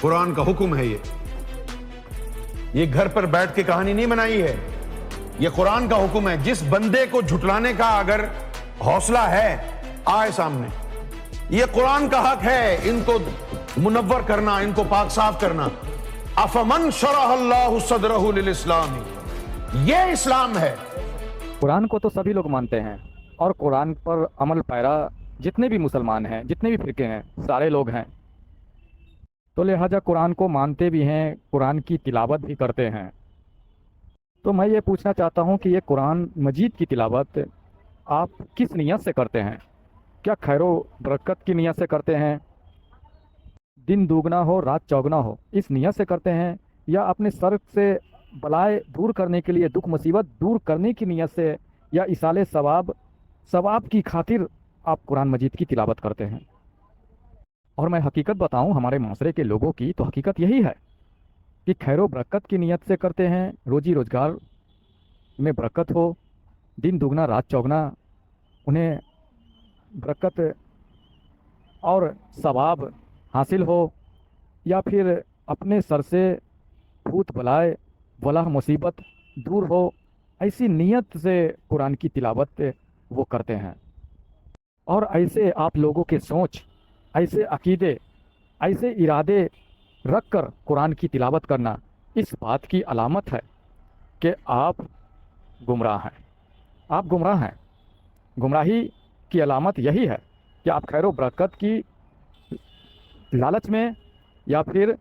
قرآن کا حکم ہے یہ گھر پر بیٹھ کے کہانی نہیں بنائی ہے، یہ قرآن کا حکم ہے۔ جس بندے کو جھٹلانے کا اگر حوصلہ ہے آئے سامنے، یہ قرآن کا حق ہے ان کو منور کرنا، ان کو پاک صاف کرنا۔ افمن شرح اللہ صدرہ للاسلام، یہ اسلام ہے۔ قرآن کو تو سبھی لوگ مانتے ہیں، اور قرآن پر عمل پیرا جتنے بھی مسلمان ہیں، جتنے بھی فرقے ہیں، سارے لوگ ہیں، تو لہٰذا قرآن کو مانتے بھی ہیں، قرآن کی تلاوت بھی کرتے ہیں۔ تو میں یہ پوچھنا چاہتا ہوں کہ یہ قرآن مجید کی تلاوت آپ کس نیت سے کرتے ہیں؟ کیا خیر و برکت کی نیت سے کرتے ہیں، دن دوگنا ہو رات چوگنا ہو اس نیت سے کرتے ہیں، یا اپنے سر سے بلائے دور کرنے کے لیے، دکھ مصیبت دور کرنے کی نیت سے، یا ایصال ثواب کی خاطر آپ قرآن مجید کی تلاوت کرتے ہیں؟ اور میں حقیقت بتاؤں ہمارے معاشرے کے لوگوں کی، تو حقیقت یہی ہے کہ خیر و برکت کی نیت سے کرتے ہیں، روزی روزگار میں برکت ہو، دن دگنا رات چوگنا انہیں برکت اور ثواب حاصل ہو، یا پھر اپنے سر سے بھوت بلائے بلا مصیبت دور ہو، ایسی نیت سے قرآن کی تلاوت وہ کرتے ہیں۔ اور ایسے آپ لوگوں کے سوچ، ایسے عقیدے، ایسے ارادے رکھ کر قرآن کی تلاوت کرنا اس بات کی علامت ہے کہ آپ گمراہ ہیں۔ آپ گمراہ ہیں۔ گمراہی کی علامت یہی ہے کہ آپ خیر و برکت کی لالچ میں، یا پھر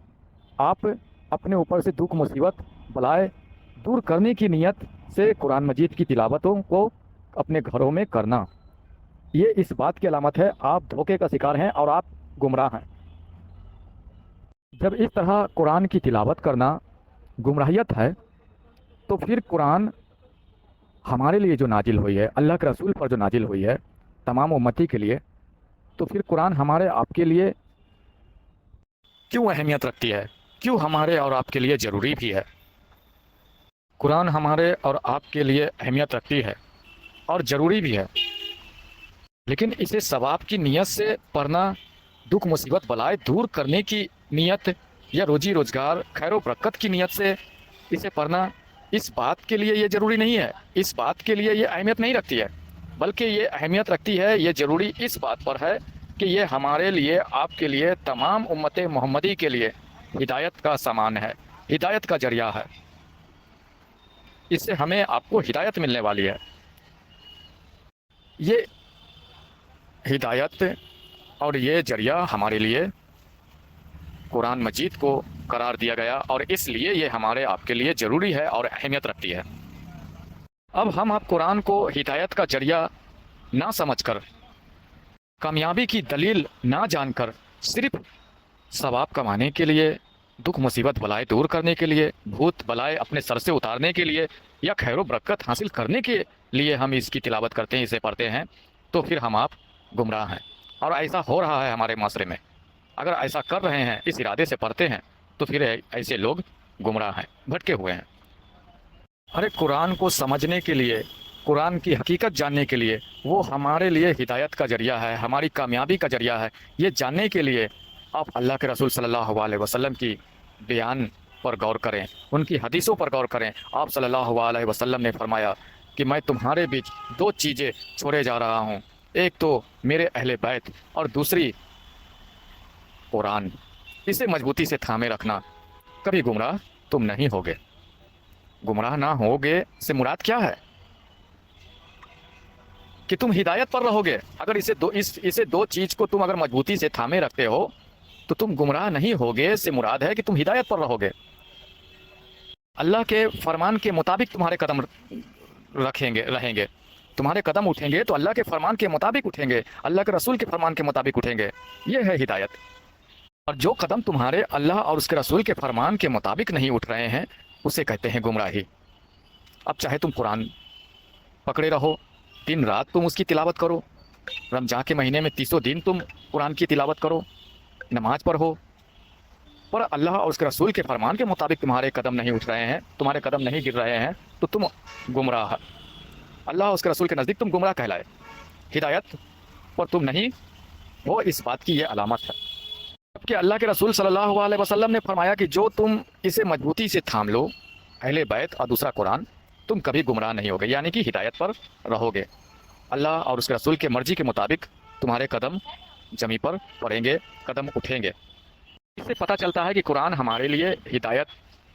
آپ اپنے اوپر سے دکھ مصیبت بلائے دور کرنے کی نیت سے قرآن مجید کی تلاوتوں کو اپنے گھروں میں کرنا، یہ اس بات کی علامت ہے آپ دھوکے کا شکار ہیں اور آپ گمراہ ہیں۔ جب اس طرح قرآن کی تلاوت کرنا گمراہیت ہے، تو پھر قرآن ہمارے لیے جو نازل ہوئی ہے، اللہ کے رسول پر جو نازل ہوئی ہے تمام امتی کے لیے، تو پھر قرآن ہمارے آپ کے لیے کیوں اہمیت رکھتی ہے، کیوں ہمارے اور آپ کے لیے ضروری بھی ہے؟ قرآن ہمارے اور آپ کے لیے اہمیت رکھتی ہے اور ضروری بھی ہے، لیکن اسے ثواب کی نیت سے پڑھنا، دکھ مصیبت بلائے دور کرنے کی نیت، یا روزی روزگار خیر و برکت کی نیت سے اسے پڑھنا، اس بات کے لیے یہ ضروری نہیں ہے، اس بات کے لیے یہ اہمیت نہیں رکھتی ہے، بلکہ یہ اہمیت رکھتی ہے، یہ ضروری اس بات پر ہے کہ یہ ہمارے لیے، آپ کے لیے، تمام امت محمدی کے لیے ہدایت کا سامان ہے، ہدایت کا ذریعہ ہے۔ اس سے ہمیں آپ کو ہدایت ملنے والی ہے۔ یہ ہدایت اور یہ ذریعہ ہمارے لیے قرآن مجید کو قرار دیا گیا، اور اس لیے یہ ہمارے آپ کے لیے ضروری ہے اور اہمیت رکھتی ہے۔ اب ہم آپ قرآن کو ہدایت کا ذریعہ نہ سمجھ کر، کامیابی کی دلیل نہ جان کر، صرف ثواب کمانے کے لیے، دکھ مصیبت بلائے دور کرنے کے لیے، بھوت بلائے اپنے سر سے اتارنے کے لیے، یا خیر و برکت حاصل کرنے کے لیے ہم اس کی تلاوت کرتے ہیں، اسے پڑھتے ہیں، تو پھر ہم آپ گمراہ ہیں۔ اور ایسا ہو رہا ہے ہمارے معاشرے میں۔ اگر ایسا کر رہے ہیں، اس ارادے سے پڑھتے ہیں، تو پھر ایسے لوگ گمراہ ہیں، بھٹکے ہوئے ہیں۔ ارے قرآن کو سمجھنے کے لیے، قرآن کی حقیقت جاننے کے لیے، وہ ہمارے لیے ہدایت کا ذریعہ ہے، ہماری کامیابی کا ذریعہ ہے۔ یہ جاننے کے لیے آپ اللہ کے رسول صلی اللہ علیہ وسلم کی بیان پر غور کریں، ان کی حدیثوں پر غور کریں۔ آپ صلی اللہ علیہ وسلم نے فرمایا کہ میں تمہارے بیچ دو چیزیں چھوڑے جا رہا ہوں، ایک تو میرے اہل بیت، اور دوسری قرآن، اسے مضبوطی سے تھامے رکھنا، کبھی گمراہ تم نہیں ہوگے۔ گمراہ نہ ہوگے سے مراد کیا ہے؟ کہ تم ہدایت پر رہو گے۔ اگر اسے دو چیز کو تم اگر مضبوطی سے تھامے رکھتے ہو تو تم گمراہ نہیں ہوگے سے مراد ہے کہ تم ہدایت پر رہو گے۔ اللہ کے فرمان کے مطابق تمہارے قدم رہیں گے، تمہارے قدم اٹھیں گے تو اللہ کے فرمان کے مطابق اٹھیں گے، اللہ کے رسول کے فرمان کے مطابق اٹھیں گے، یہ ہے ہدایت۔ اور جو قدم تمہارے اللہ اور اس کے رسول کے فرمان کے مطابق نہیں اٹھ رہے ہیں، اسے کہتے ہیں گمراہی۔ اب چاہے تم قرآن پکڑے رہو، دن رات تم اس کی تلاوت کرو، رمضان کے مہینے میں 30 دن تم قرآن کی تلاوت کرو، نماز پڑھو، پر اللہ اور اس کے رسول کے فرمان کے مطابق تمہارے قدم نہیں اٹھ رہے ہیں، تمہارے قدم نہیں گر رہے ہیں، تو تم گمراہ، اللہ اور اس کے رسول کے نزدیک تم گمراہ کہلائے، ہدایت پر تم نہیں ہو، اس بات کی یہ علامت ہے۔ کہ اللہ کے رسول صلی اللہ علیہ وسلم نے فرمایا کہ جو تم اسے مضبوطی سے تھام لو، اہل بیت اور دوسرا قرآن، تم کبھی گمراہ نہیں ہوگے، یعنی کہ ہدایت پر رہو گے۔ اللہ اور اس کے رسول کے مرضی کے مطابق تمہارے قدم زمین پر پڑیں گے، قدم اٹھیں گے۔ اس سے پتہ چلتا ہے کہ قرآن ہمارے لیے ہدایت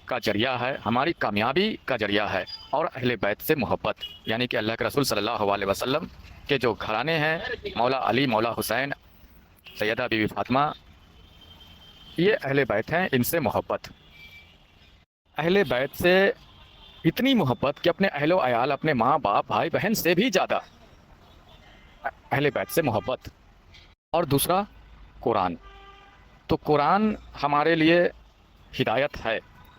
کا ذریعہ ہے، ہماری کامیابی کا ذریعہ ہے، اور اہل بیت سے محبت، یعنی کہ اللہ کے رسول صلی اللہ علیہ وسلم کے جو گھرانے ہیں، مولا علی، مولا حسین، سیدہ بی بی فاطمہ، یہ اہل بیت ہیں، ان سے محبت۔ اہل بیت سے اتنی محبت کہ اپنے اہل و عیال، اپنے ماں باپ، بھائی بہن سے بھی زیادہ اہل بیت سے محبت۔ اور دوسرا قرآن، تو قرآن ہمارے لیے ہدایت ہے،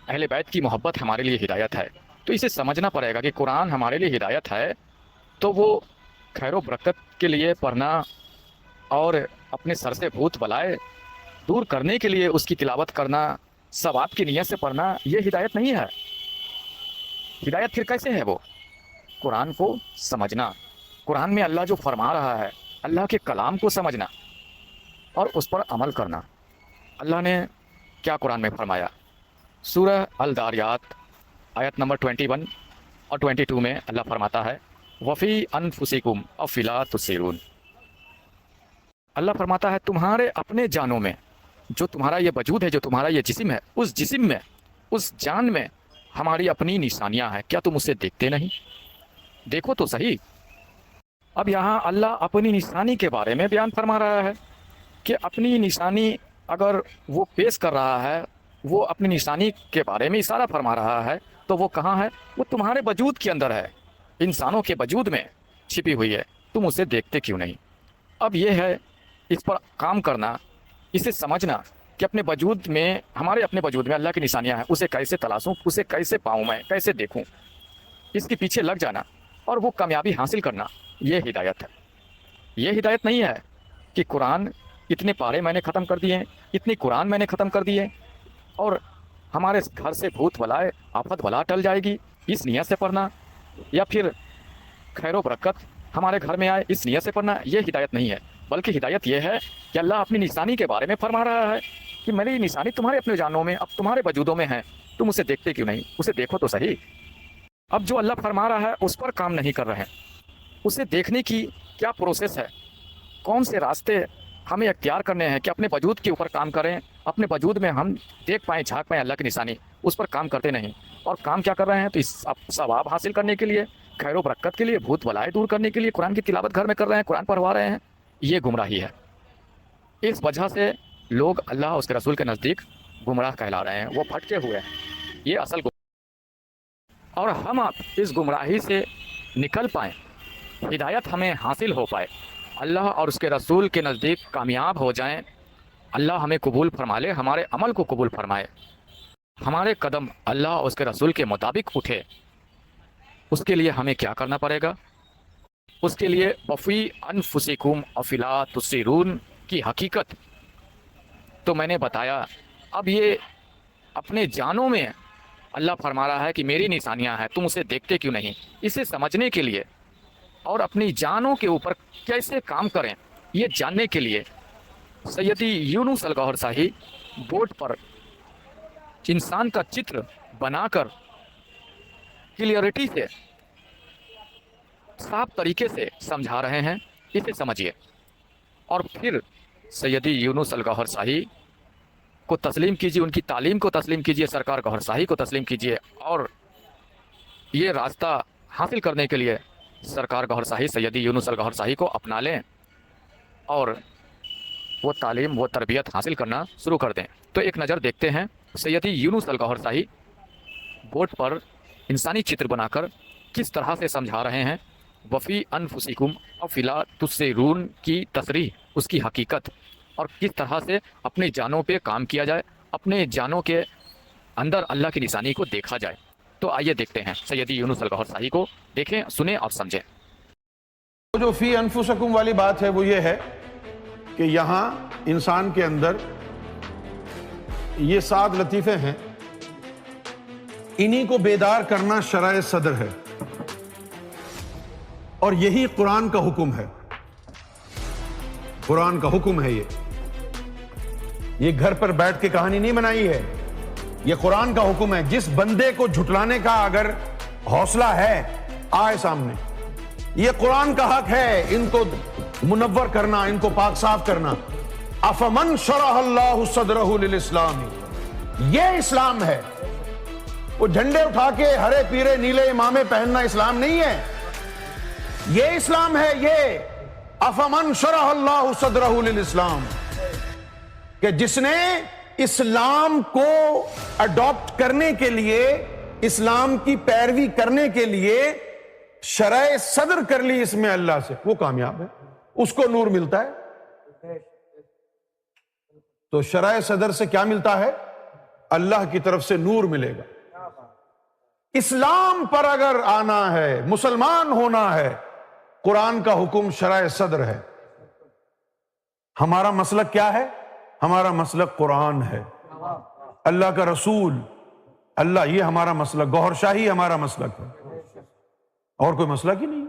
اہل بیت کی محبت ہمارے لیے ہدایت ہے۔ تو اسے سمجھنا پڑے گا کہ قرآن ہمارے لیے ہدایت ہے، تو وہ خیر و برکت کے لیے پڑھنا اور اپنے سر سے بھوت بلائے دور کرنے کے لیے اس کی تلاوت کرنا، ثواب کی نیت سے پڑھنا، یہ ہدایت نہیں ہے۔ ہدایت پھر کیسے ہے؟ وہ قرآن کو سمجھنا، قرآن میں اللہ جو فرما رہا ہے، اللہ کے کلام کو سمجھنا اور اس پر عمل کرنا۔ اللہ نے کیا قرآن میں فرمایا؟ سورہ الداریات آیت نمبر 21 اور 22 میں اللہ فرماتا ہے وفی انفسکم افلا تبصرون۔ اللہ فرماتا ہے تمہارے اپنے جانوں میں، جو تمہارا یہ وجود ہے، جو تمہارا یہ جسم ہے، اس جسم میں، اس جان میں ہماری اپنی نشانیاں ہیں، کیا تم اسے دیکھتے نہیں؟ دیکھو تو صحیح۔ اب یہاں اللہ اپنی نشانی کے بارے میں بیان فرما رہا ہے کہ اپنی نشانی اگر وہ پیش کر رہا ہے، وہ اپنی نشانی کے بارے میں اشارہ فرما رہا ہے، تو وہ کہاں ہے؟ وہ تمہارے وجود کے اندر ہے، انسانوں کے وجود میں چھپی ہوئی ہے، تم اسے دیکھتے کیوں نہیں؟ اب یہ ہے اس پر کام کرنا، اسے سمجھنا کہ اپنے وجود میں، ہمارے اپنے وجود میں اللہ کی نشانیاں ہیں، اسے کیسے تلاشوں، اسے کیسے پاؤں، میں کیسے دیکھوں، اس کے پیچھے لگ جانا اور وہ کامیابی حاصل کرنا، یہ ہدایت ہے۔ یہ ہدایت نہیں ہے کہ قرآن اتنے پارے میں نے ختم کر دیے، اتنی قرآن میں نے ختم کر دیے اور ہمارے گھر سے بھوت بلائے، آفت بلا ٹل جائے گی، اس نیت سے پڑھنا، یا پھر خیر و برکت ہمارے گھر میں آئے، اس نیت سے پڑھنا، یہ ہدایت نہیں ہے۔ بلکہ ہدایت یہ ہے کہ اللہ اپنی نشانی کے بارے میں فرما رہا ہے کہ میری نشانی تمہارے اپنے جانوں میں، اب تمہارے وجودوں میں ہے، تم اسے دیکھتے کیوں نہیں؟ اسے دیکھو تو صحیح۔ اب جو اللہ فرما رہا ہے اس پر کام نہیں کر رہے ہیں، اسے دیکھنے کی کیا پروسیس ہے، کون سے راستے ہمیں اختیار کرنے ہیں کہ اپنے وجود کے اوپر کام کریں، اپنے وجود میں ہم دیکھ پائیں، جھانک پائیں اللہ کی نشانی، اس پر کام کرتے نہیں، اور کام کیا کر رہے ہیں؟ تو اس ثواب حاصل کرنے کے لیے، خیر و برکت کے لیے، بھوت بلائے دور کرنے کے لیے قرآن کی تلاوت گھر میں کر رہے ہیں، قرآن پڑھوا رہے ہیں، یہ گمراہی ہے۔ اس وجہ سے لوگ اللہ اور اس کے رسول کے نزدیک گمراہ کہلا رہے ہیں، وہ بھٹکے ہوئے ہیں، یہ اصل اور ہم آپ اس گمراہی سے نکل پائیں، ہدایت ہمیں حاصل ہو پائے، اللہ اور اس کے رسول کے نزدیک کامیاب ہو جائیں، اللہ ہمیں قبول فرما لے، ہمارے عمل کو قبول فرمائے، ہمارے قدم اللہ اور اس کے رسول کے مطابق اٹھے۔ اس کے لیے ہمیں کیا کرنا پڑے گا؟ اس کے لیے وفی انفسکم افلا تبصرون کی حقیقت تو میں نے بتایا۔ اب یہ اپنے جانوں میں اللہ فرما رہا ہے کہ میری نشانیاں ہیں، تم اسے دیکھتے کیوں نہیں؟ اسے سمجھنے کے لیے اور اپنی جانوں کے اوپر کیسے کام کریں، یہ جاننے کے لیے سیدی یونس الگوہر شاہی بورڈ پر انسان کا چتر بنا کر کلیئرٹی سے، صاف طریقے سے سمجھا رہے ہیں، اسے سمجھیے۔ اور پھر سیدی یونس الگوہر شاہی کو تسلیم کیجیے، ان کی تعلیم کو تسلیم کیجیے، سرکار گوہر شاہی کو تسلیم کیجیے، اور یہ راستہ حاصل کرنے کے لیے سرکار گوہر شاہی، سیدی یونس الگوہر شاہی کو اپنا لیں اور وہ تعلیم، وہ تربیت حاصل کرنا شروع کر دیں۔ تو ایک نظر دیکھتے ہیں سیدی یونس الگوہر شاہی بورڈ پر انسانی چتر بنا کر کس طرح سے سمجھا رہے ہیں وفی انفسکم افلا تبصرون کی تصریح، اس کی حقیقت، اور کس طرح سے اپنی جانوں پہ کام کیا جائے، اپنے جانوں کے اندر اللہ کی نشانی کو دیکھا جائے۔ تو آئیے دیکھتے ہیں سیدی یونس الگوہر شاہی کو، دیکھیں، سنیں اور سمجھیں۔ جو فی انفسکم والی بات ہے وہ یہ ہے کہ یہاں انسان کے اندر یہ 7 لطیفے ہیں، انہی کو بیدار کرنا شرع صدر ہے، اور یہی قرآن کا حکم ہے، قرآن کا حکم ہے یہ۔ یہ گھر پر بیٹھ کے کہانی نہیں بنائی ہے، یہ قرآن کا حکم ہے. جس بندے کو جھٹلانے کا اگر حوصلہ ہے آئے سامنے. یہ قرآن کا حق ہے ان کو منور کرنا، ان کو پاک صاف کرنا. افمن شرح اللہ صدرہ للاسلام، یہ اسلام ہے. وہ جھنڈے اٹھا کے ہرے پیرے نیلے امامے پہننا اسلام نہیں ہے، یہ اسلام ہے. یہ افمن شرح اللہ صدرہ للاسلام، کہ جس نے اسلام کو اڈاپٹ کرنے کے لیے، اسلام کی پیروی کرنے کے لیے شرح صدر کر لی اس میں اللہ سے، وہ کامیاب ہے، اس کو نور ملتا ہے. تو شرح صدر سے کیا ملتا ہے؟ اللہ کی طرف سے نور ملے گا. اسلام پر اگر آنا ہے، مسلمان ہونا ہے، قرآن کا حکم شرح صدر ہے. ہمارا مسلک کیا ہے؟ ہمارا مسلک قرآن ہے، اللہ کا رسول، اللہ، یہ ہمارا مسلک. گوھر شاہی ہمارا مسلک ہے، اور کوئی مسلک ہی نہیں.